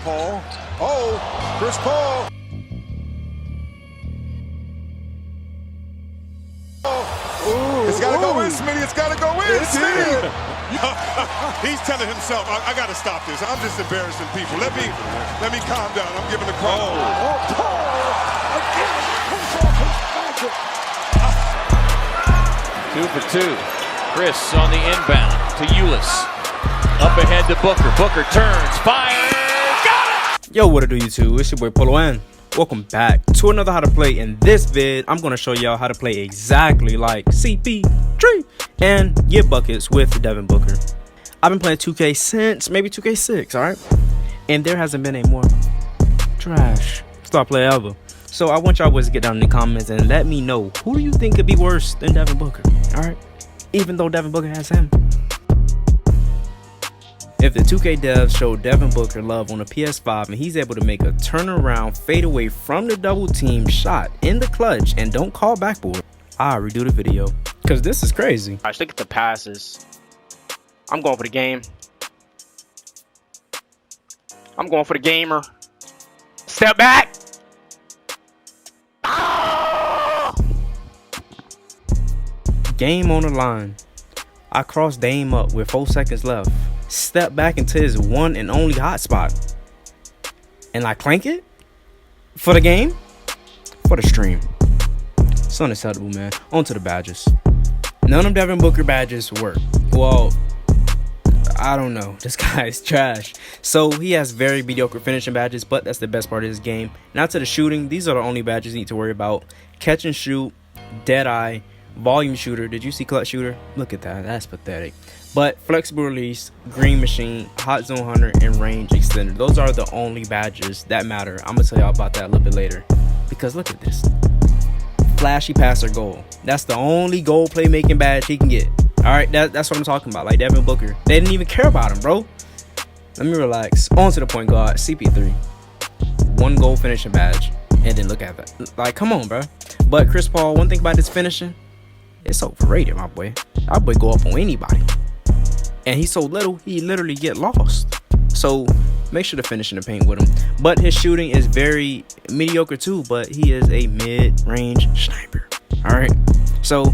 Paul. Oh, Chris Paul. It's got to go in, Smitty. It's got to go in, Smitty. He's telling himself, I got to stop this. I'm just embarrassing people. Let me calm down. I'm giving the crowd. Two for two. Chris on the inbound to Ulis. Up ahead to Booker. Booker turns, fires, got it! Yo, what it do, YouTube? It's your boy Polo and welcome back to another how to play. In this vid, I'm gonna show y'all how to play exactly like CP3 and get buckets with Devin Booker. I've been playing 2K since maybe 2K6, alright? And there hasn't been a more trash star player ever. So I want y'all boys to get down in the comments and let me know, who do you think could be worse than Devin Booker, alright? Even though Devin Booker has him. If the 2K devs showed Devin Booker love on the PS5 and he's able to make a turnaround fadeaway from the double team shot in the clutch and don't call backboard, I'll redo the video. Cause this is crazy. Gosh, look at the passes. I'm going for the game. I'm going for the gamer. Step back. Game on the line. I cross Dame up with 4 seconds left. Step back into his one and only hotspot. And I clank it? For the game? For the stream. It's unacceptable, man. On to the badges. None of Devin Booker badges work. Well, I don't know. This guy is trash. So he has very mediocre finishing badges, but that's the best part of his game. Now to the shooting. These are the only badges you need to worry about. Catch and shoot, dead eye, volume shooter. Did you see clutch shooter? Look at that. That's pathetic. But flexible release, green machine, hot zone hunter, and range extender. Those are the only badges that matter. I'm gonna tell y'all about that a little bit later. Because look at this. Flashy passer goal. That's the only goal playmaking badge he can get. Alright, that's what I'm talking about. Like Devin Booker. They didn't even care about him, bro. Let me relax. On to the point guard, CP3. 1 goal finishing badge. And then look at that. Like, come on, bro. But Chris Paul, one thing about this finishing, it's overrated, my boy. That boy go up on anybody. And he's so little, he literally get lost. So make sure to finish in the paint with him. But his shooting is very mediocre too, but he is a mid-range sniper. Alright. So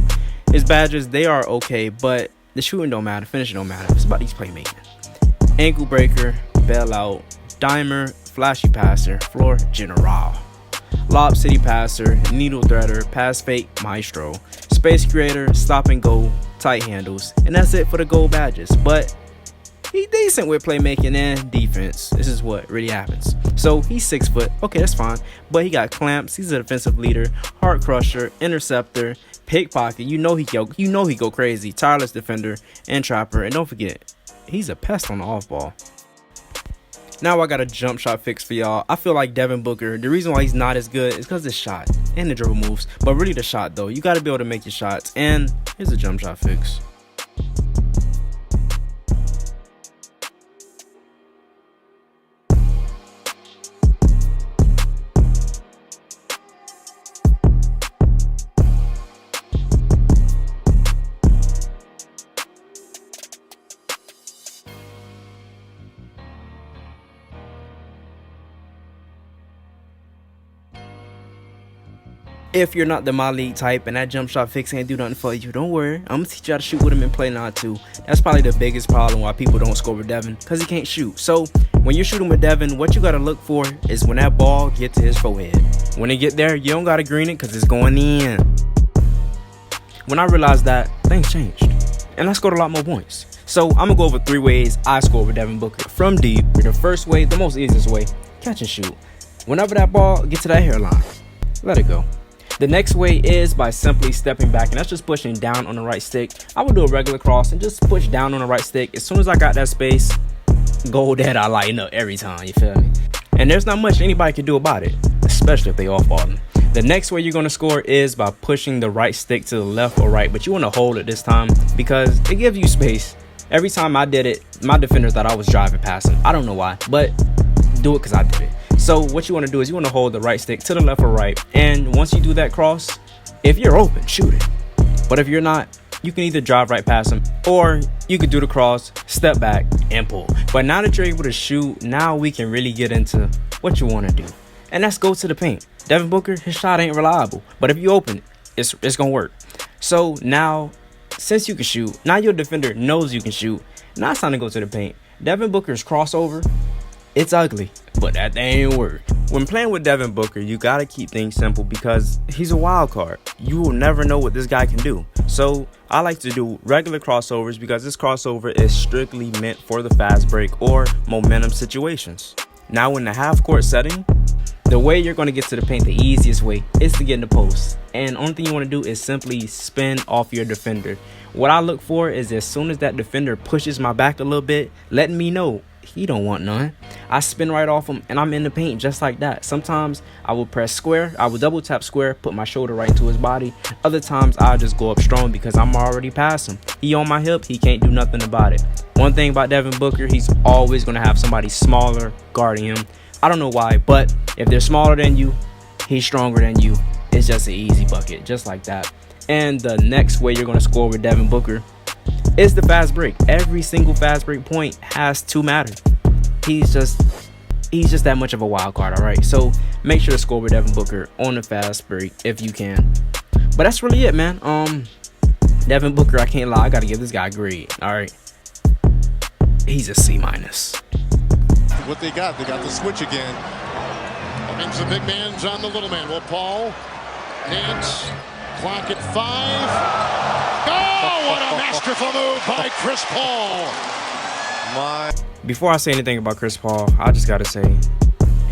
his badges, they are okay, but the shooting don't matter, finishing don't matter. It's about his playmaking. Ankle breaker, bailout, dimer, flashy passer, floor general. Lob city passer, needle threader, pass fake maestro, space creator, stop and go, tight handles, and that's it for the gold badges. But he's decent with playmaking and defense. This is what really happens. So he's 6 foot, okay, that's fine. But he got clamps, he's a defensive leader, heart crusher, interceptor, pickpocket. You know he go crazy, tireless defender, and trapper. And don't forget, he's a pest on the off ball. Now I got a jump shot fix for y'all. I feel like Devin Booker, the reason why he's not as good is because his shot and the dribble moves. But really the shot though. You got to be able to make your shots. And here's a jump shot fix. If you're not the my league type and that jump shot fix ain't do nothing for you, don't worry. I'm gonna teach you how to shoot with him and play now too. That's probably the biggest problem why people don't score with Devin, because he can't shoot. So when you're shooting with Devin, what you gotta look for is when that ball get to his forehead. When it get there, you don't gotta green it because it's going in. When I realized that, things changed. And I scored a lot more points. So I'm gonna go over 3 ways I score with Devin Booker. From deep, the first way, the most easiest way, catch and shoot. Whenever that ball gets to that hairline, let it go. The next way is by simply stepping back, and that's just pushing down on the right stick. I would do a regular cross and just push down on the right stick. As soon as I got that space, goal dead, I lighten up every time, you feel me? And there's not much anybody can do about it, especially if they off balling. The next way you're going to score is by pushing the right stick to the left or right, but you want to hold it this time because it gives you space. Every time I did it, my defender thought I was driving past him. I don't know why, but do it because I did it. So what you want to do is you want to hold the right stick to the left or right, and once you do that cross, if you're open, shoot it. But if you're not, you can either drive right past him, or you could do the cross, step back, and pull. But now that you're able to shoot, now we can really get into what you want to do. And let's go to the paint. Devin Booker, his shot ain't reliable, but if you open it, it's going to work. So now, since you can shoot, now your defender knows you can shoot. Now it's time to go to the paint. Devin Booker's crossover, it's ugly, but that ain't work. When playing with Devin Booker, you got to keep things simple because he's a wild card. You will never know what this guy can do. So I like to do regular crossovers because this crossover is strictly meant for the fast break or momentum situations. Now in the half court setting, the way you're going to get to the paint, the easiest way is to get in the post. And only thing you want to do is simply spin off your defender. What I look for is as soon as that defender pushes my back a little bit, letting me know he don't want none, I spin right off him and I'm in the paint just like that. Sometimes I will press square, I will double tap square, put my shoulder right into his body. Other times I'll just go up strong because I'm already past him. He on my hip, he can't do nothing about it. One thing about Devin Booker, he's always going to have somebody smaller guarding him. I don't know why, but if they're smaller than you, he's stronger than you. It's just an easy bucket, just like that. And the next way you're going to score with Devin Booker is the fast break. Every single fast break point has to matter. He's just that much of a wild card, all right? So make sure to score with Devin Booker on the fast break if you can. But that's really it, man. Devin Booker, I can't lie, I got to give this guy a grade, all right? He's a C-. What they got the switch again. That means the big man's on the little man. Well, Paul, hands, clock at 5. Oh, what a masterful move by Chris Paul. Before I say anything about Chris Paul, I just got to say,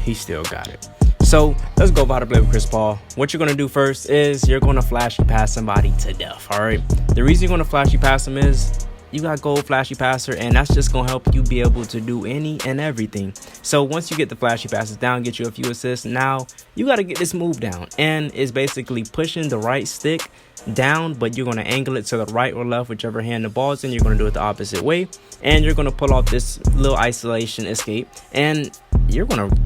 he still got it. So let's go about how to play with Chris Paul. What you're going to do first is you're going to flashy pass somebody to death, all right? The reason you're going to flashy pass him is you got gold flashy passer, and that's just going to help you be able to do any and everything. So once you get the flashy passes down, get you a few assists, now you got to get this move down. And it's basically pushing the right stick down, but you're going to angle it to the right or left, whichever hand the ball's in. You're going to do it the opposite way, and you're going to pull off this little isolation escape, and you're going to,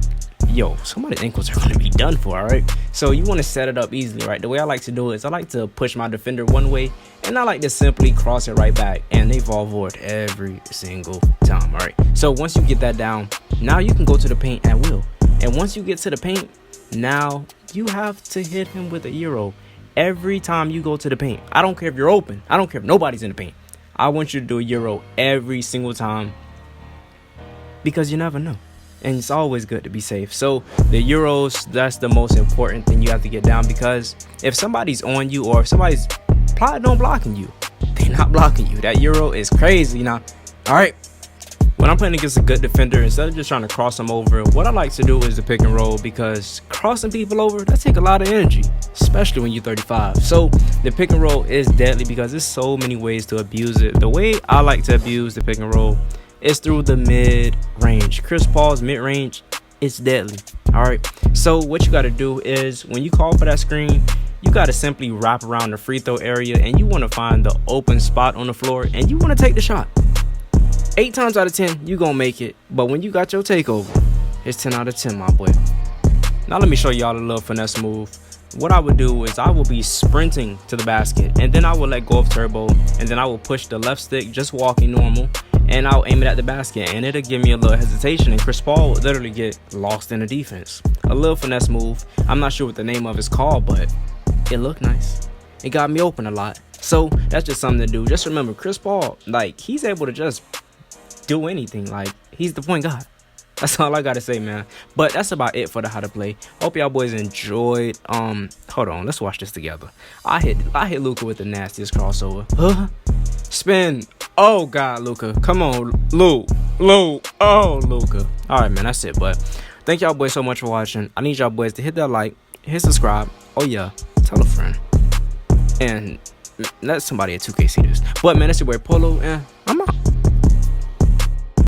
somebody's ankles are going to be done for, all right? So you want to set it up easily, right? The way I like to do it is I like to push my defender one way, and I like to simply cross it right back, and they fall forward every single time, all right? So once you get that down, now you can go to the paint at will. And once you get to the paint, now you have to hit him with a Euro every time you go to the paint. I don't care if you're open. I don't care if nobody's in the paint. I want you to do a Euro every single time because you never know. And it's always good to be safe. So the Euros, that's the most important thing you have to get down, because if somebody's on you or if somebody's not blocking you, they're not blocking you. That Euro is crazy. Now, all right, when I'm playing against a good defender, instead of just trying to cross them over, what I like to do is the pick and roll, because crossing people over, that takes a lot of energy, especially when you're 35. So the pick and roll is deadly because there's so many ways to abuse it. The way I like to abuse the pick and roll is through the mid-range. Chris Paul's mid-range is deadly, all right? So what you got to do is when you call for that screen, you got to simply wrap around the free throw area, and you want to find the open spot on the floor, and you want to take the shot. 8 times out of 10, you're going to make it. But when you got your takeover, it's 10 out of 10, my boy. Now let me show y'all a little finesse move. What I would do is I will be sprinting to the basket, and then I will let go of turbo, and then I will push the left stick, just walking normal, and I'll aim it at the basket, and it'll give me a little hesitation, and Chris Paul will literally get lost in the defense. A little finesse move. I'm not sure what the name of it's called, but it looked nice. It got me open a lot. So that's just something to do. Just remember, Chris Paul, like, he's able to just do anything. Like, he's the point guard. That's all I gotta say, man. But that's about it for the how to play. Hope y'all boys enjoyed. Hold on, let's watch this together. I hit Luka with the nastiest crossover. Spin. Oh God, Luka. Come on, Luke. Oh, Luka. All right, man, that's it. But thank y'all boys so much for watching. I need y'all boys to hit that like, hit subscribe. Oh yeah, tell a friend, and let somebody at 2K see this. But man, that's your boy Polo, and I'm out.